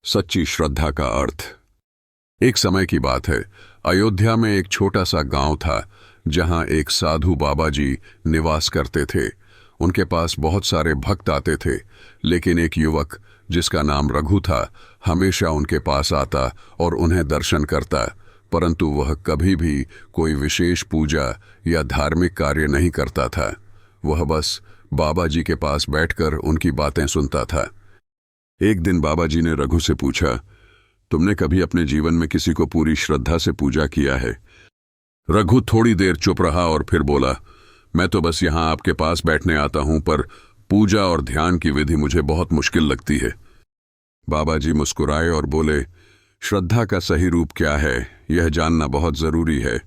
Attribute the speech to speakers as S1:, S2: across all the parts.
S1: सच्ची श्रद्धा का अर्थ। एक समय की बात है, अयोध्या में एक छोटा सा गांव था जहां एक साधु बाबा जी निवास करते थे। उनके पास बहुत सारे भक्त आते थे, लेकिन एक युवक जिसका नाम रघु था हमेशा उनके पास आता और उन्हें दर्शन करता, परंतु वह कभी भी कोई विशेष पूजा या धार्मिक कार्य नहीं करता था। वह बस बाबा जी के पास बैठकर उनकी बातें सुनता था। एक दिन बाबा जी ने रघु से पूछा, तुमने कभी अपने जीवन में किसी को पूरी श्रद्धा से पूजा किया है? रघु थोड़ी देर चुप रहा और फिर बोला, मैं तो बस यहाँ आपके पास बैठने आता हूं, पर पूजा और ध्यान की विधि मुझे बहुत मुश्किल लगती है। बाबा जी मुस्कुराए और बोले, श्रद्धा का सही रूप क्या है यह जानना बहुत जरूरी है।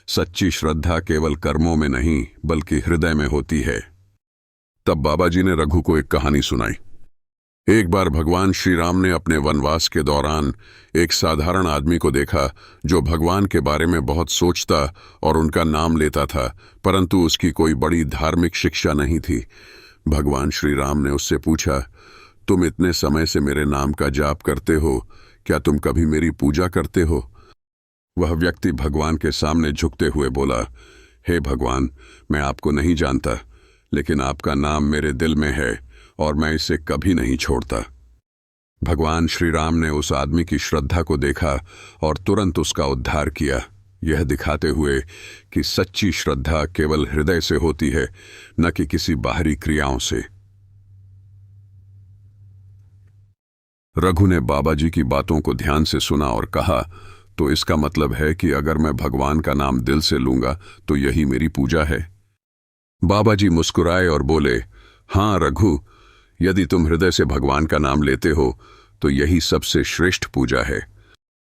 S1: सच्ची श्रद्धा केवल कर्मों में नहीं बल्कि हृदय में होती है। तब बाबा जी ने रघु को एक कहानी सुनाई। एक बार भगवान श्री राम ने अपने वनवास के दौरान एक साधारण आदमी को देखा जो भगवान के बारे में बहुत सोचता और उनका नाम लेता था, परंतु उसकी कोई बड़ी धार्मिक शिक्षा नहीं थी। भगवान श्री राम ने उससे पूछा, तुम इतने समय से मेरे नाम का जाप करते हो, क्या तुम कभी मेरी पूजा करते हो? वह व्यक्ति भगवान के सामने झुकते हुए बोला, हे भगवान, मैं आपको नहीं जानता, लेकिन आपका नाम मेरे दिल में है और मैं इसे कभी नहीं छोड़ता। भगवान श्री राम ने उस आदमी की श्रद्धा को देखा और तुरंत उसका उद्धार किया, यह दिखाते हुए कि सच्ची श्रद्धा केवल हृदय से होती है, न कि किसी बाहरी क्रियाओं से। रघु ने बाबा जी की बातों को ध्यान से सुना और कहा, तो इसका मतलब है कि अगर मैं भगवान का नाम दिल से लूंगा तो यही मेरी पूजा है? बाबा जी मुस्कुराए और बोले, हाँ रघु, यदि तुम हृदय से भगवान का नाम लेते हो तो यही सबसे श्रेष्ठ पूजा है।